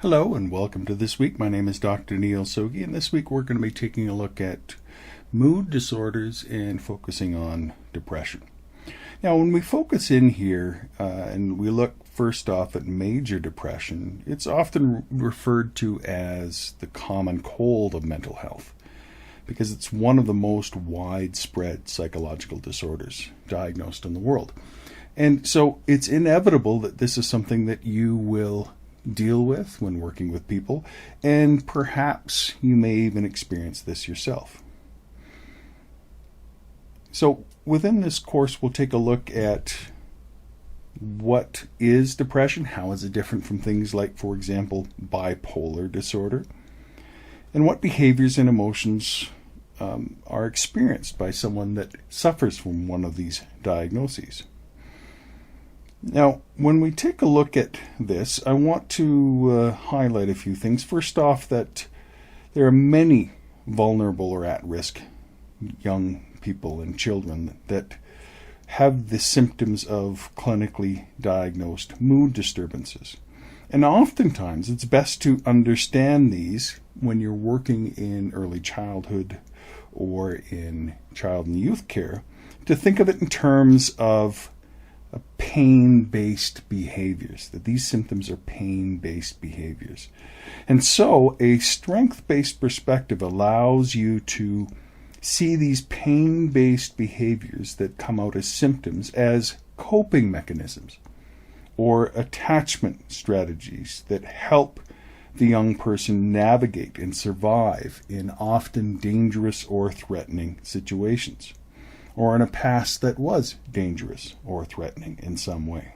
Hello and welcome to This Week. My name is Dr. Neil Sogi, and this week we're going to be taking a look at mood disorders and focusing on depression. Now, when we focus in here and we look first off at major depression, it's often referred to as the common cold of mental health because it's one of the most widespread psychological disorders diagnosed in the world. And so it's inevitable that this is something that you will deal with when working with people, and perhaps you may even experience this yourself. So within this course, we'll take a look at what is depression, how is it different from things like, for example, bipolar disorder, and what behaviors and emotions are experienced by someone that suffers from one of these diagnoses. Now, when we take a look at this, I want to highlight a few things. First off, that there are many vulnerable or at-risk young people and children that have the symptoms of clinically diagnosed mood disturbances. And oftentimes, it's best to understand these when you're working in early childhood or in child and youth care, to think of it in terms of pain-based behaviors, that these symptoms are pain-based behaviors. And so a strength-based perspective allows you to see these pain-based behaviors that come out as symptoms as coping mechanisms or attachment strategies that help the young person navigate and survive in often dangerous or threatening situations, or in a past that was dangerous or threatening in some way.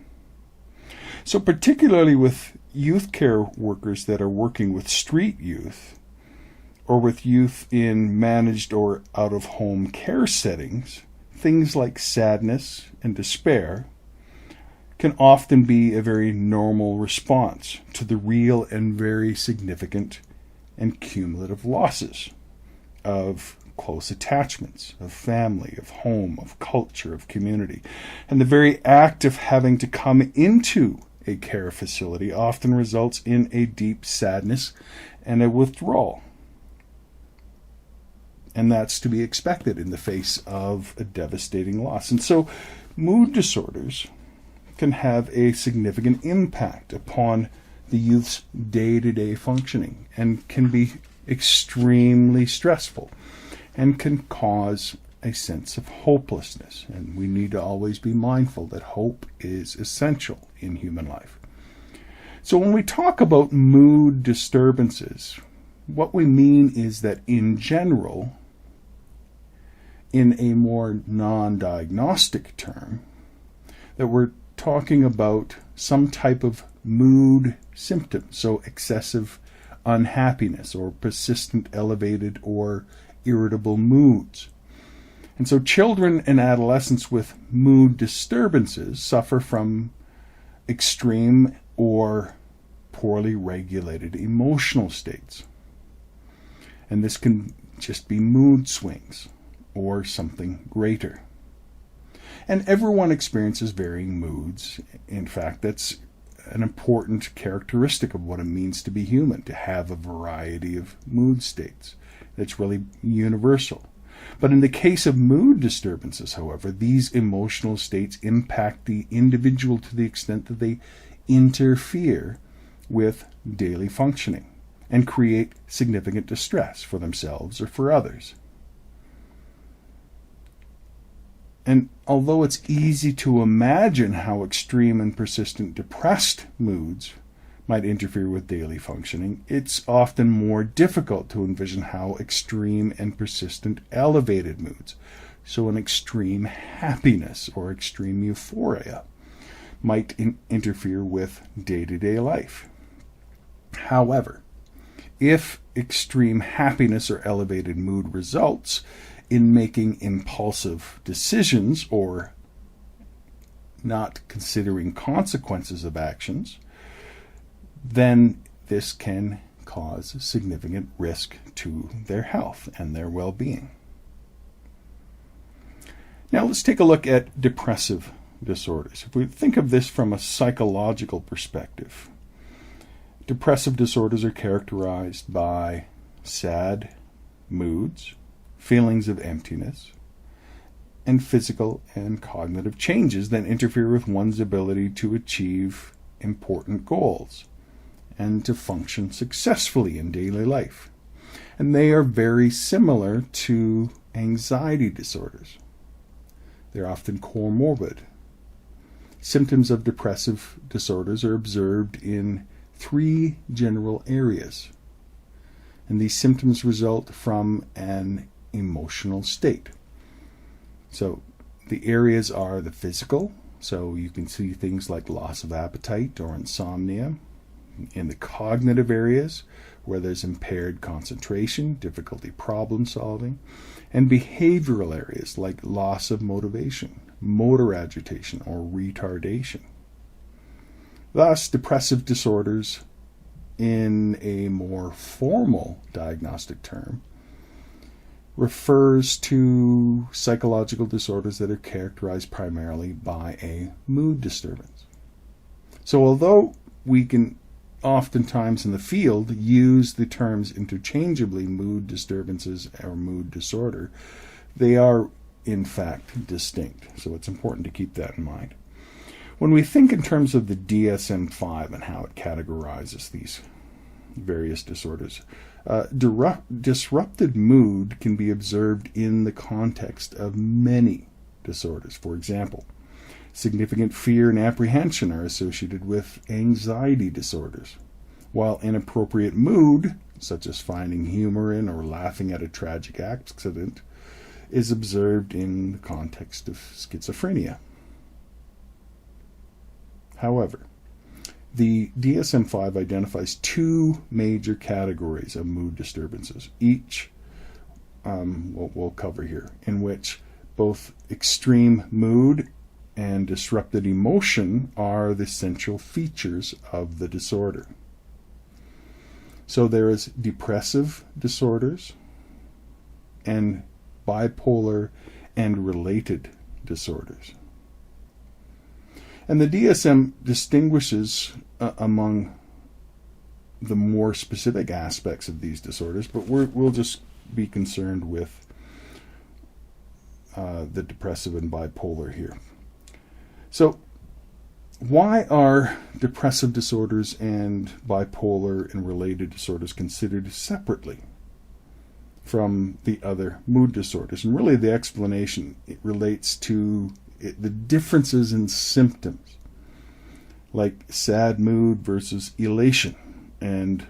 So particularly with youth care workers that are working with street youth, or with youth in managed or out-of-home care settings, things like sadness and despair can often be a very normal response to the real and very significant and cumulative losses of close attachments, of family, of home, of culture, of community. And the very act of having to come into a care facility often results in a deep sadness and a withdrawal. And that's to be expected in the face of a devastating loss. And so mood disorders can have a significant impact upon the youth's day-to-day functioning and can be extremely stressful and can cause a sense of hopelessness. And we need to always be mindful that hope is essential in human life. So when we talk about mood disturbances, what we mean is that in general, in a more non-diagnostic term, that we're talking about some type of mood symptom, so excessive unhappiness or persistent elevated or irritable moods. And so children and adolescents with mood disturbances suffer from extreme or poorly regulated emotional states. And this can just be mood swings or something greater. And everyone experiences varying moods. In fact, that's an important characteristic of what it means to be human, to have a variety of mood states. That's really universal. But in the case of mood disturbances, however, these emotional states impact the individual to the extent that they interfere with daily functioning and create significant distress for themselves or for others. And although it's easy to imagine how extreme and persistent depressed moods might interfere with daily functioning, it's often more difficult to envision how extreme and persistent elevated moods, so an extreme happiness or extreme euphoria, might interfere with day-to-day life. However, if extreme happiness or elevated mood results in making impulsive decisions or not considering consequences of actions, then this can cause significant risk to their health and their well-being. Now let's take a look at depressive disorders. If we think of this from a psychological perspective, Depressive disorders are characterized by sad moods, feelings of emptiness, and physical and cognitive changes that interfere with one's ability to achieve important goals and to function successfully in daily life. And they are very similar to anxiety disorders. They're often comorbid. Symptoms of depressive disorders are observed in 3 general areas, and these symptoms result from an emotional state. So the areas are the physical, so you can see things like loss of appetite or insomnia. In the cognitive areas, where there's impaired concentration, difficulty problem solving, and behavioral areas like loss of motivation, motor agitation, or retardation. Thus, depressive disorders, in a more formal diagnostic term, refers to psychological disorders that are characterized primarily by a mood disturbance. So although we can oftentimes in the field use the terms interchangeably, mood disturbances or mood disorder, they are in fact distinct. So it's important to keep that in mind. When we think in terms of the DSM-5 and how it categorizes these various disorders, disrupted mood can be observed in the context of many disorders. For example, significant fear and apprehension are associated with anxiety disorders, while inappropriate mood, such as finding humor in or laughing at a tragic accident, is observed in the context of schizophrenia. However, the DSM-5 identifies 2 major categories of mood disturbances, each we'll cover here, in which both extreme mood and disrupted emotion are the central features of the disorder. So there is depressive disorders and bipolar and related disorders. And the DSM distinguishes among the more specific aspects of these disorders, but we'll just be concerned with the depressive and bipolar here. So why are depressive disorders and bipolar and related disorders considered separately from the other mood disorders? And really the explanation, it relates to the differences in symptoms, like sad mood versus elation, and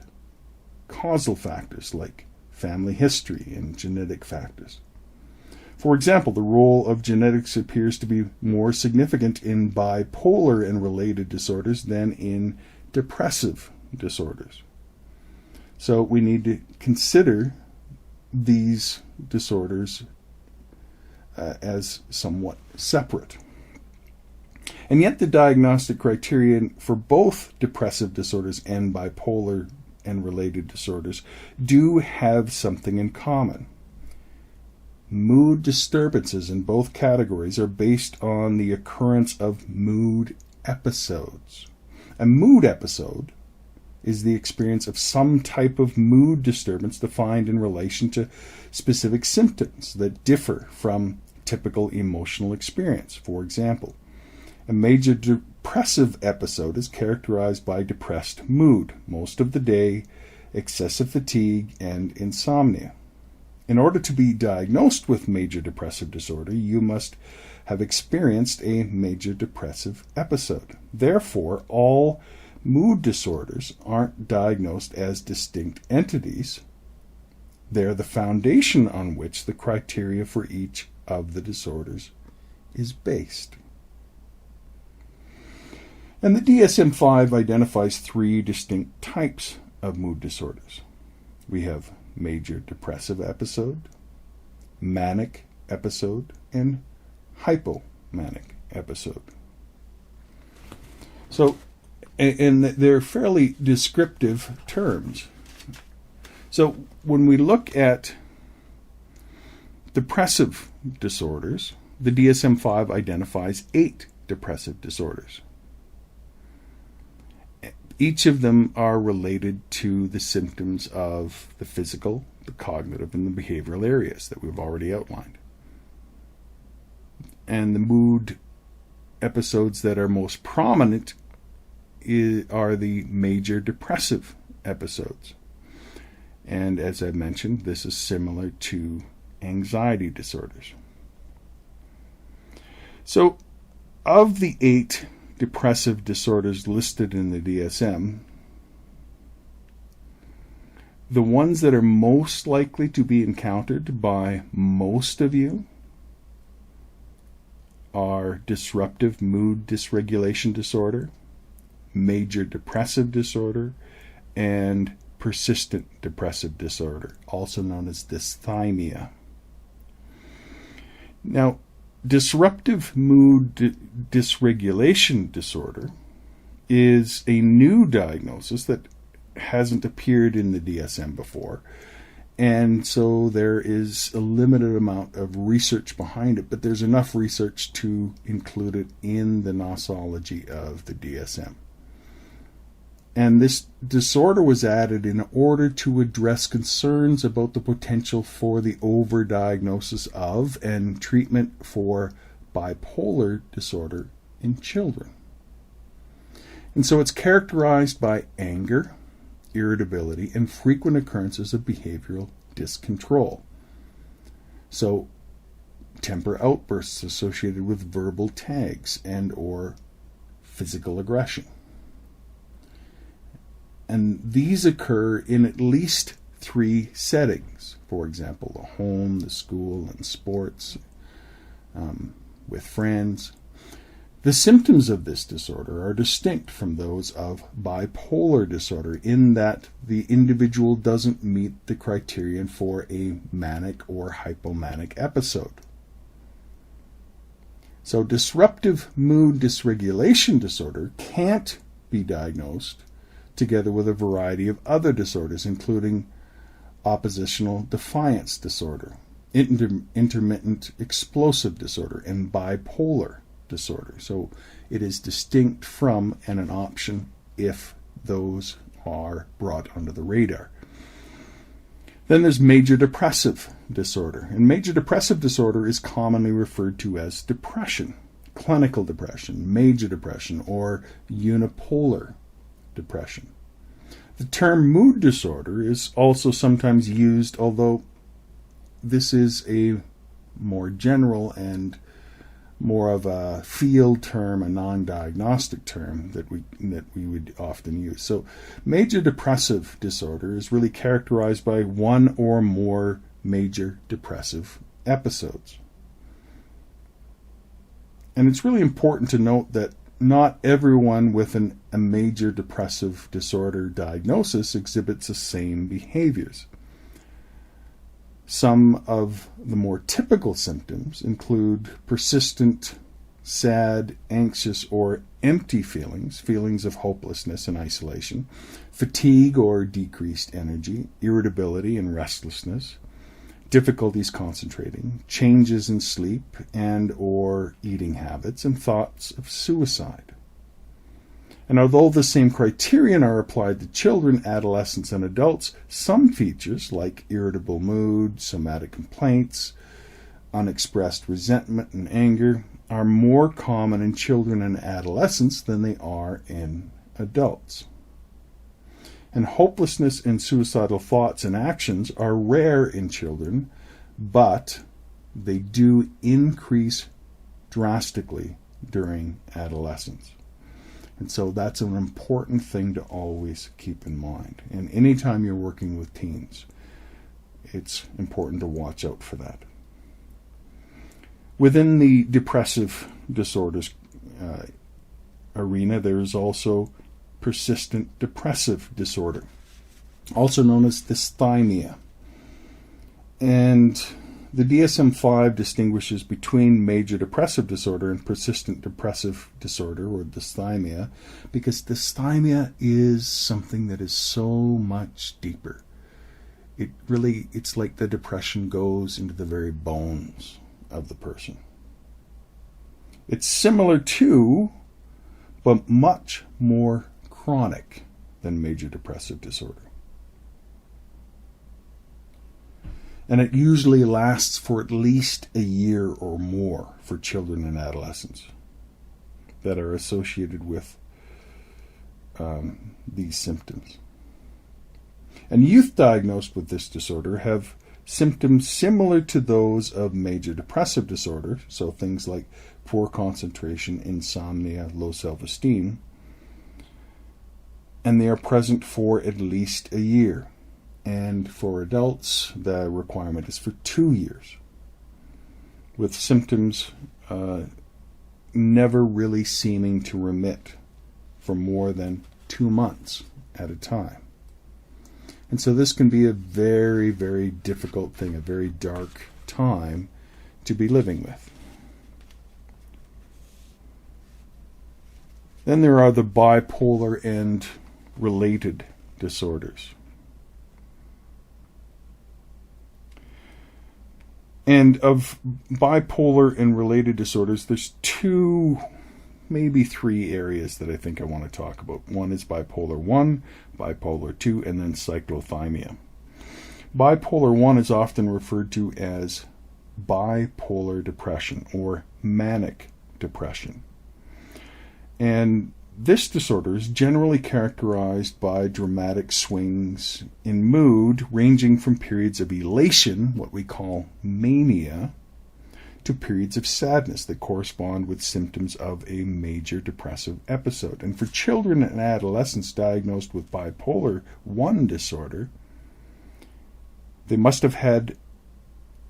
causal factors like family history and genetic factors. For example, the role of genetics appears to be more significant in bipolar and related disorders than in depressive disorders. So we need to consider these disorders as somewhat separate. And yet the diagnostic criterion for both depressive disorders and bipolar and related disorders do have something in common. Mood disturbances in both categories are based on the occurrence of mood episodes. A mood episode is the experience of some type of mood disturbance defined in relation to specific symptoms that differ from typical emotional experience. For example, a major depressive episode is characterized by depressed mood most of the day, excessive fatigue, and insomnia. In order to be diagnosed with major depressive disorder, you must have experienced a major depressive episode. Therefore, all mood disorders aren't diagnosed as distinct entities. They're the foundation on which the criteria for each of the disorders is based. And the DSM-5 identifies 3 distinct types of mood disorders. We have major depressive episode, manic episode, and hypomanic episode. So, and they're fairly descriptive terms. So when we look at depressive disorders, the DSM-5 identifies 8 depressive disorders. Each of them are related to the symptoms of the physical, the cognitive, and the behavioral areas that we've already outlined. And the mood episodes that are most prominent are the major depressive episodes. And as I mentioned, this is similar to anxiety disorders. So, of the 8 depressive disorders listed in the DSM, the ones that are most likely to be encountered by most of you are disruptive mood dysregulation disorder, major depressive disorder, and persistent depressive disorder, also known as dysthymia. Now, disruptive mood dysregulation disorder is a new diagnosis that hasn't appeared in the DSM before, and so there is a limited amount of research behind it, but there's enough research to include it in the nosology of the DSM. And this disorder was added in order to address concerns about the potential for the overdiagnosis of and treatment for bipolar disorder in children. And so it's characterized by anger, irritability, and frequent occurrences of behavioral discontrol. So temper outbursts associated with verbal tags and or physical aggression. And these occur in at least 3 settings. For example, the home, the school, and sports, with friends. The symptoms of this disorder are distinct from those of bipolar disorder in that the individual doesn't meet the criterion for a manic or hypomanic episode. So disruptive mood dysregulation disorder can't be diagnosed together with a variety of other disorders, including oppositional defiance disorder, intermittent explosive disorder, and bipolar disorder. So it is distinct from and an option if those are brought under the radar. Then there's major depressive disorder. And major depressive disorder is commonly referred to as depression, clinical depression, major depression, or unipolar depression. The term mood disorder is also sometimes used, although this is a more general and more of a field term, a non-diagnostic term that we would often use. So major depressive disorder is really characterized by one or more major depressive episodes. And it's really important to note that not everyone with a major depressive disorder diagnosis exhibits the same behaviors. Some of the more typical symptoms include persistent, sad, anxious, or empty feelings of hopelessness and isolation, fatigue or decreased energy, irritability and restlessness, difficulties concentrating, changes in sleep and or eating habits, and thoughts of suicide. And although the same criterion are applied to children, adolescents, and adults, some features like irritable mood, somatic complaints, unexpressed resentment and anger are more common in children and adolescents than they are in adults. And hopelessness and suicidal thoughts and actions are rare in children, but they do increase drastically during adolescence. And so that's an important thing to always keep in mind. And anytime you're working with teens, it's important to watch out for that. Within the depressive disorders arena, there is also persistent depressive disorder, also known as dysthymia. And the DSM-5 distinguishes between major depressive disorder and persistent depressive disorder, or dysthymia, because dysthymia is something that is so much deeper. It's like the depression goes into the very bones of the person. It's similar to, but much more chronic than major depressive disorder. And it usually lasts for at least a year or more for children and adolescents that are associated with these symptoms. And youth diagnosed with this disorder have symptoms similar to those of major depressive disorder, so things like poor concentration, insomnia, low self-esteem, and they are present for at least a year. And for adults, the requirement is for 2 years, with symptoms never really seeming to remit for more than 2 months at a time. And so this can be a very, very difficult thing, a very dark time to be living with. Then there are the bipolar and related disorders. And of bipolar and related disorders, there's 2, maybe 3 areas that I think I want to talk about. One is bipolar 1, bipolar 2, and then cyclothymia. Bipolar 1 is often referred to as bipolar depression or manic depression. And this disorder is generally characterized by dramatic swings in mood, ranging from periods of elation, what we call mania, to periods of sadness that correspond with symptoms of a major depressive episode. And for children and adolescents diagnosed with bipolar 1 disorder, they must have had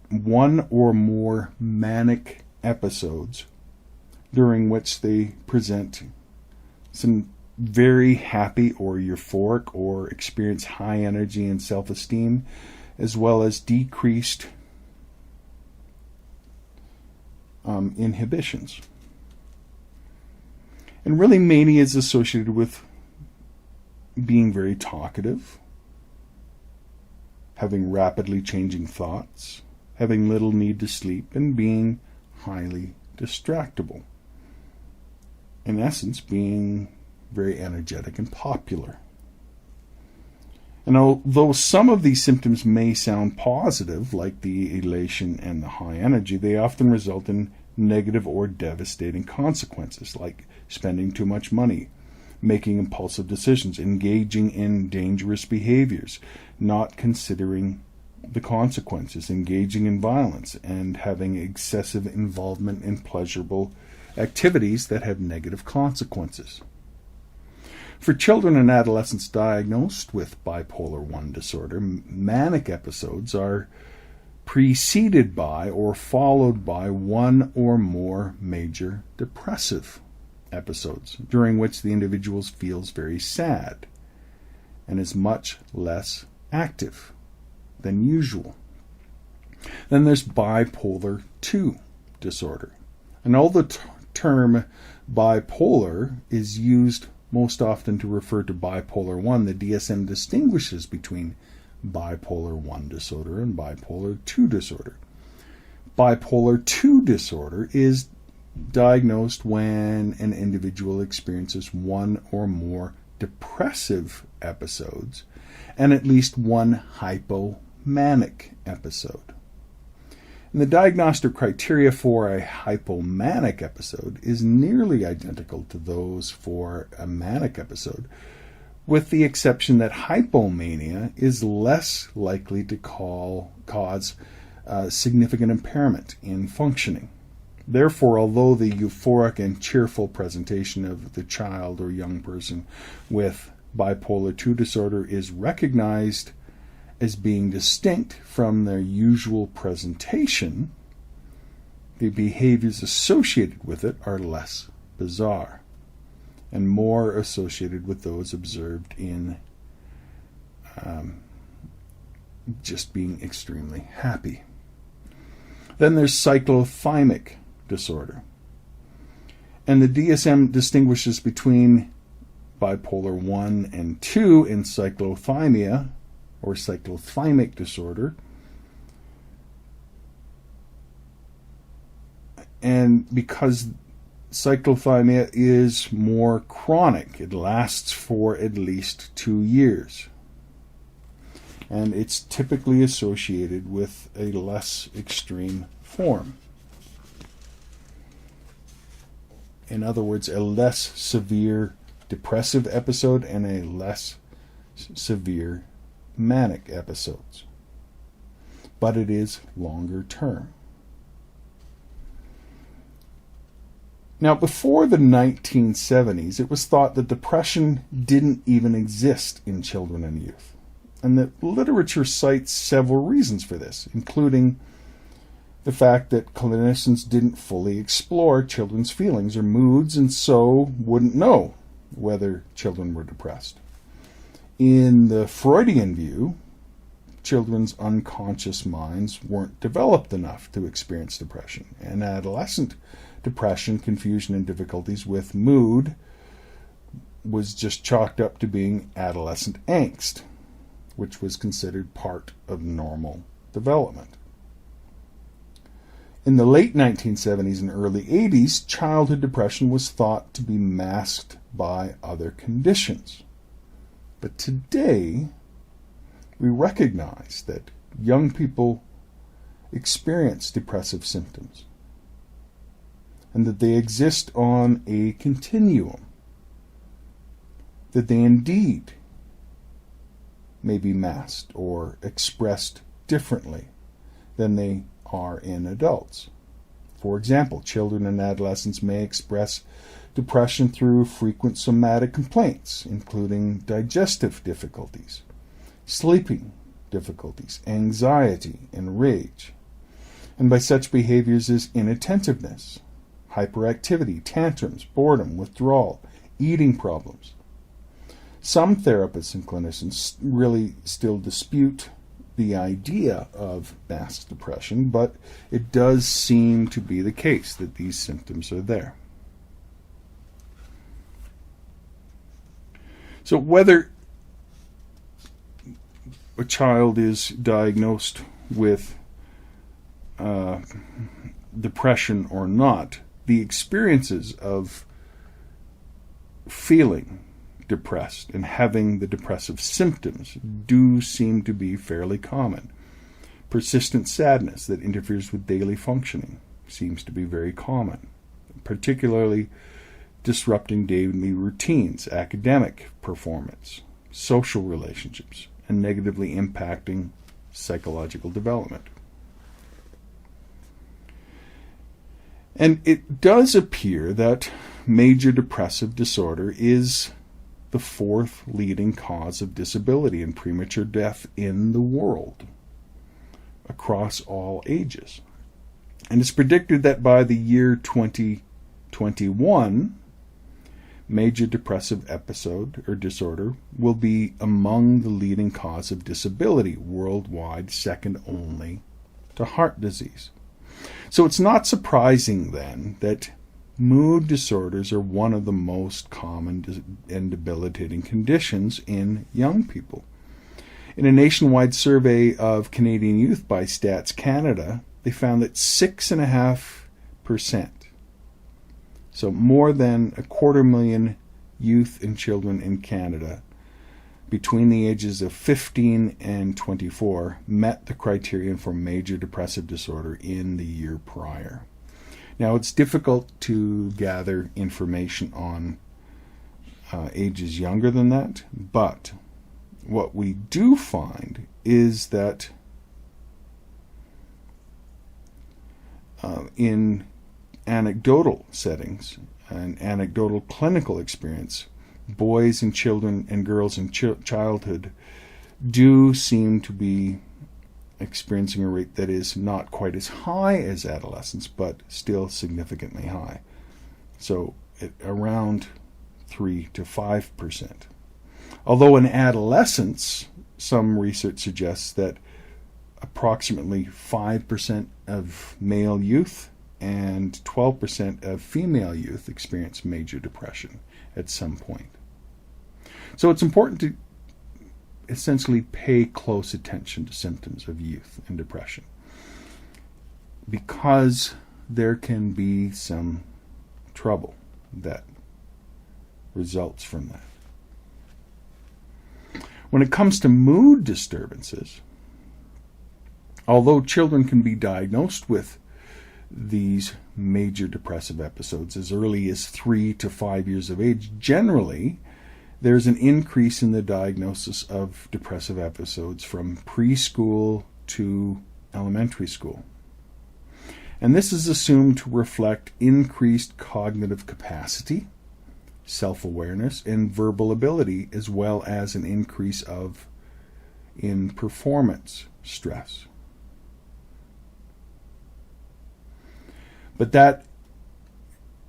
1 or more manic episodes during which they present some very happy or euphoric or experience high energy and self-esteem, as well as decreased inhibitions. And really, mania is associated with being very talkative, having rapidly changing thoughts, having little need to sleep, and being highly distractible. In essence, being very energetic and popular. And although some of these symptoms may sound positive, like the elation and the high energy, they often result in negative or devastating consequences, like spending too much money, making impulsive decisions, engaging in dangerous behaviors, not considering the consequences, engaging in violence, and having excessive involvement in pleasurable activities that have negative consequences. For children and adolescents diagnosed with bipolar 1 disorder, manic episodes are preceded by or followed by 1 or more major depressive episodes, during which the individual feels very sad and is much less active than usual. Then there's bipolar 2 disorder. And although the term bipolar is used most often to refer to bipolar 1, the DSM distinguishes between bipolar 1 disorder and bipolar 2 disorder. Bipolar 2 disorder is diagnosed when an individual experiences 1 or more depressive episodes and at least 1 hypomanic episode. And the diagnostic criteria for a hypomanic episode is nearly identical to those for a manic episode, with the exception that hypomania is less likely to cause significant impairment in functioning. Therefore, although the euphoric and cheerful presentation of the child or young person with bipolar 2 disorder is recognized as being distinct from their usual presentation, the behaviors associated with it are less bizarre and more associated with those observed in just being extremely happy. Then there's cyclothymic disorder. And the DSM distinguishes between bipolar 1 and 2 in cyclothymia, or cyclothymic disorder. And because cyclothymia is more chronic. It lasts for at least 2 years. And it's typically associated with a less extreme form. In other words, a less severe depressive episode and a less severe manic episodes. But it is longer term. Now, before the 1970s, it was thought that depression didn't even exist in children and youth. And the literature cites several reasons for this, including the fact that clinicians didn't fully explore children's feelings or moods and so wouldn't know whether children were depressed. In the Freudian view, children's unconscious minds weren't developed enough to experience depression, and adolescent depression, confusion, and difficulties with mood was just chalked up to being adolescent angst, which was considered part of normal development. In the late 1970s and early 80s, childhood depression was thought to be masked by other conditions. But today, we recognize that young people experience depressive symptoms and that they exist on a continuum, that they indeed may be masked or expressed differently than they are in adults. For example, children and adolescents may express depression through frequent somatic complaints, including digestive difficulties, sleeping difficulties, anxiety, and rage, and by such behaviors as inattentiveness, hyperactivity, tantrums, boredom, withdrawal, eating problems. Some therapists and clinicians really still dispute the idea of masked depression, but it does seem to be the case that these symptoms are there. So whether a child is diagnosed with depression or not, the experiences of feeling depressed and having the depressive symptoms do seem to be fairly common. Persistent sadness that interferes with daily functioning seems to be very common, particularly disrupting daily routines, academic performance, social relationships, and negatively impacting psychological development. And it does appear that major depressive disorder is the fourth leading cause of disability and premature death in the world across all ages. And it's predicted that by the year 2021, major depressive episode or disorder will be among the leading cause of disability worldwide, second only to heart disease. So it's not surprising then that mood disorders are one of the most common and debilitating conditions in young people. In a nationwide survey of Canadian youth by Stats Canada, they found that 6.5%, so more than 250,000 youth and children in Canada between the ages of 15 and 24 met the criterion for major depressive disorder in the year prior. Now, it's difficult to gather information on ages younger than that, but what we do find is that in anecdotal settings and anecdotal clinical experience, boys and children and girls in childhood do seem to be experiencing a rate that is not quite as high as adolescents, but still significantly high. So around 3 to 5%. Although in adolescence, some research suggests that approximately 5% of male youth and 12% of female youth experience major depression at some point. So it's important to essentially pay close attention to symptoms of youth and depression, because there can be some trouble that results from that. When it comes to mood disturbances, although children can be diagnosed with these major depressive episodes as early as 3 to 5 years of age, generally there's an increase in the diagnosis of depressive episodes from preschool to elementary school. And this is assumed to reflect increased cognitive capacity, self-awareness, and verbal ability, as well as an increase in performance stress. But that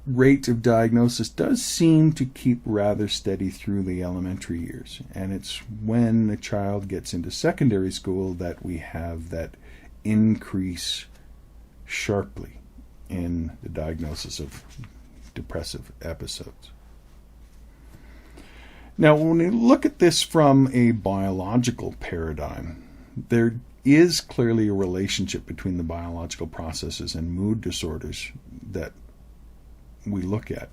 rate of diagnosis does seem to keep rather steady through the elementary years. And it's when a child gets into secondary school that we have that increase sharply in the diagnosis of depressive episodes. Now, when we look at this from a biological paradigm, there is clearly a relationship between the biological processes and mood disorders that we look at.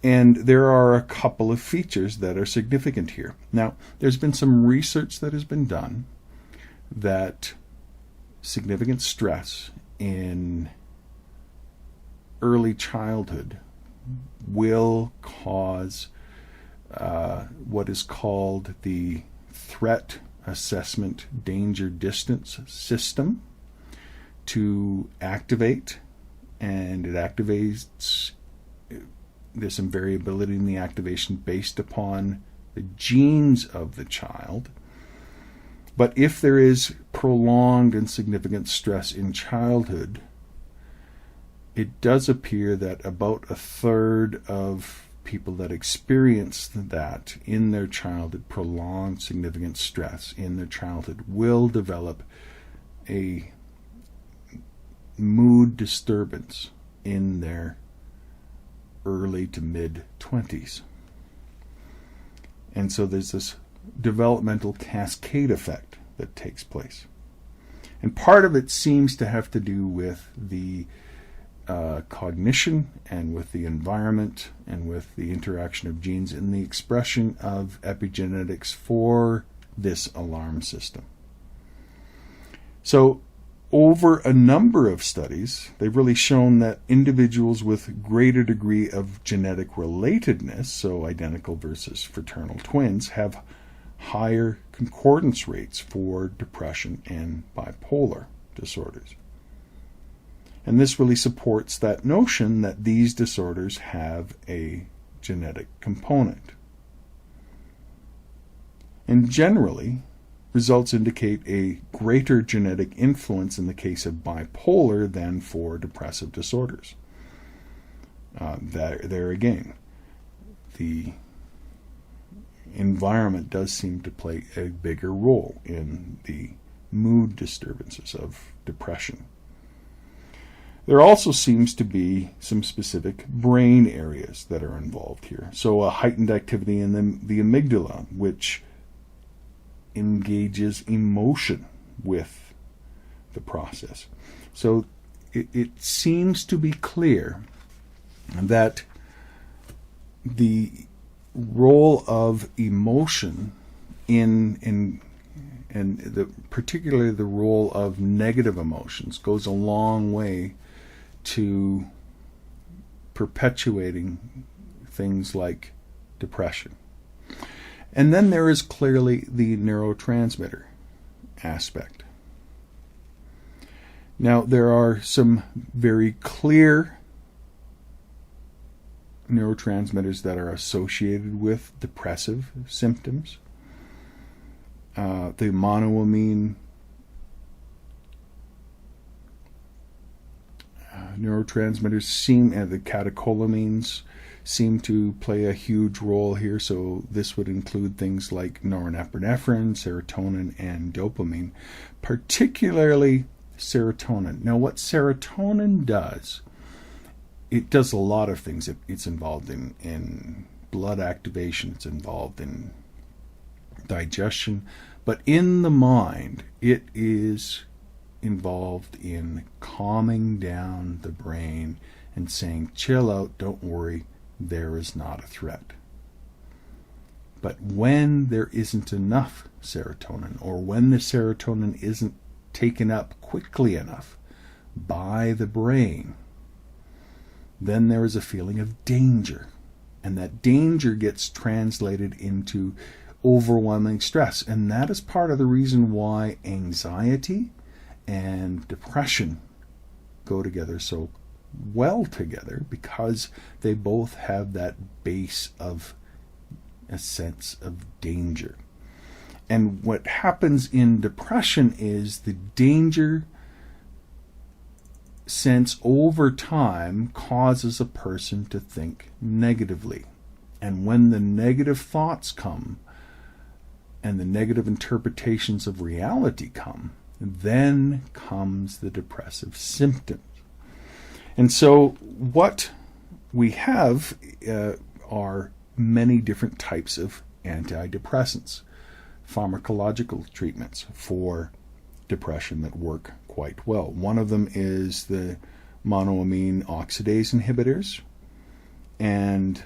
And there are a couple of features that are significant here. Now, there's been some research that has been done that significant stress in early childhood will cause what is called the threat assessment danger distance system to activate, and it activates. There's some variability in the activation based upon the genes of the child. But if there is prolonged and significant stress in childhood, it does appear that about a third of people that experience that in their childhood, prolonged significant stress in their childhood, will develop a mood disturbance in their early to mid-20s. And so there's this developmental cascade effect that takes place. And part of it seems to have to do with the cognition and with the environment and with the interaction of genes and the expression of epigenetics for this alarm system. So over a number of studies, they've really shown that individuals with greater degree of genetic relatedness, so identical versus fraternal twins, have higher concordance rates for depression and bipolar disorders. And this really supports that notion that these disorders have a genetic component. And generally, results indicate a greater genetic influence in the case of bipolar than for depressive disorders. There again, the environment does seem to play a bigger role in the mood disturbances of depression. There also seems to be some specific brain areas that are involved here. So a heightened activity in the amygdala, which engages emotion with the process. So it seems to be clear that the role of emotion particularly the role of negative emotions goes a long way to perpetuating things like depression. And then there is clearly the neurotransmitter aspect. Now, there are some very clear neurotransmitters that are associated with depressive symptoms. The monoamine neurotransmitters the catecholamines seem to play a huge role here. So this would include things like norepinephrine, serotonin, and dopamine, particularly serotonin. Now, what serotonin does, it does a lot of things. It's involved in blood activation. It's involved in digestion. But in the mind, it is involved in calming down the brain and saying, chill out, don't worry, there is not a threat. But when there isn't enough serotonin, or when the serotonin isn't taken up quickly enough by the brain, then there is a feeling of danger. And that danger gets translated into overwhelming stress. And that is part of the reason why anxiety and depression go together so well together, because they both have that base of a sense of danger. And what happens in depression is the danger sense over time causes a person to think negatively. And when the negative thoughts come and the negative interpretations of reality come, then comes the depressive symptoms. And so what we have are many different types of antidepressants, pharmacological treatments for depression that work quite well. One of them is the monoamine oxidase inhibitors and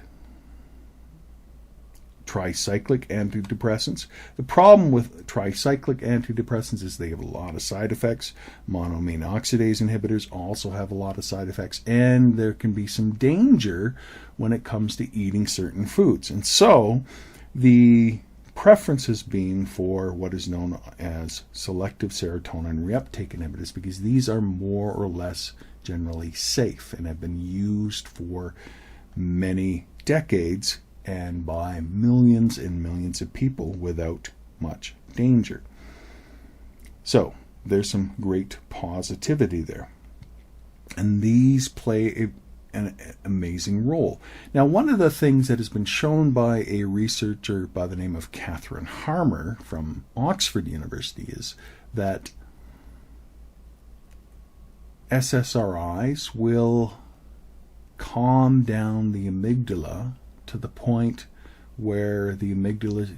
tricyclic antidepressants. The problem with tricyclic antidepressants is they have a lot of side effects. Monoamine oxidase inhibitors also have a lot of side effects, and there can be some danger when it comes to eating certain foods. And so the preference has been for what is known as selective serotonin reuptake inhibitors, because these are more or less generally safe and have been used for many decades and by millions and millions of people without much danger. So there's some great positivity there. And these play an amazing role. Now, one of the things that has been shown by a researcher by the name of Catherine Harmer from Oxford University is that SSRIs will calm down the amygdala to the point where the amygdala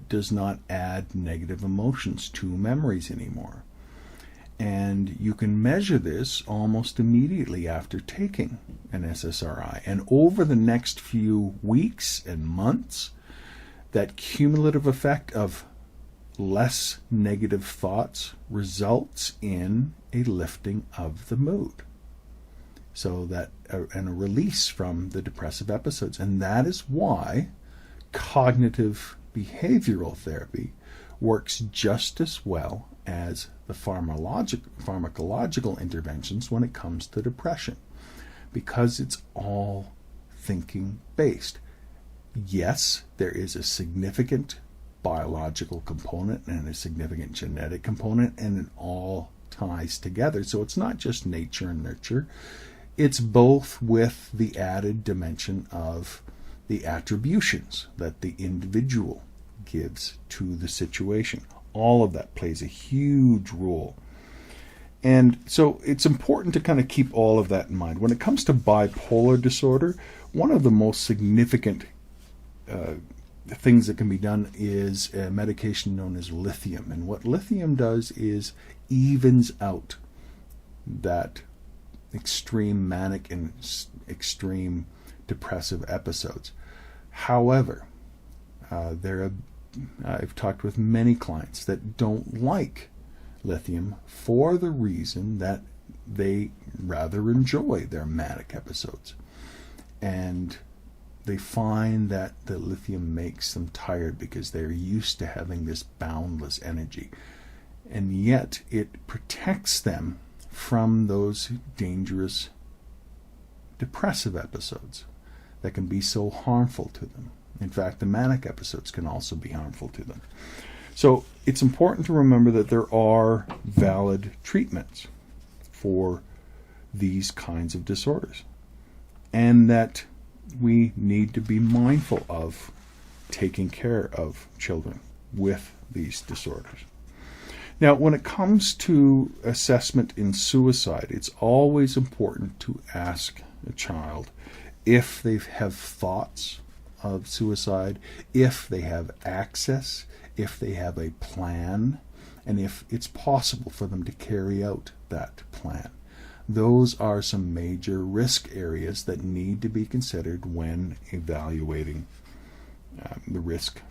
does not add negative emotions to memories anymore. And you can measure this almost immediately after taking an SSRI. And over the next few weeks and months, that cumulative effect of less negative thoughts results in a lifting of the mood. So that and a release from the depressive episodes. And that is why cognitive behavioral therapy works just as well as the pharmacological interventions when it comes to depression, because it's all thinking based. Yes, there is a significant biological component and a significant genetic component, and it all ties together. So it's not just nature and nurture. It's both, with the added dimension of the attributions that the individual gives to the situation. All of that plays a huge role. And so it's important to kind of keep all of that in mind. When it comes to bipolar disorder, one of the most significant things that can be done is a medication known as lithium. And what lithium does is evens out that extreme manic and extreme depressive episodes. However, I've talked with many clients that don't like lithium for the reason that they rather enjoy their manic episodes. And they find that the lithium makes them tired because they're used to having this boundless energy. And yet it protects them from those dangerous depressive episodes that can be so harmful to them. In fact, the manic episodes can also be harmful to them. So it's important to remember that there are valid treatments for these kinds of disorders, and that we need to be mindful of taking care of children with these disorders. Now, when it comes to assessment in suicide, it's always important to ask a child if they have thoughts of suicide, if they have access, if they have a plan, and if it's possible for them to carry out that plan. those are some major risk areas that need to be considered when evaluating the risk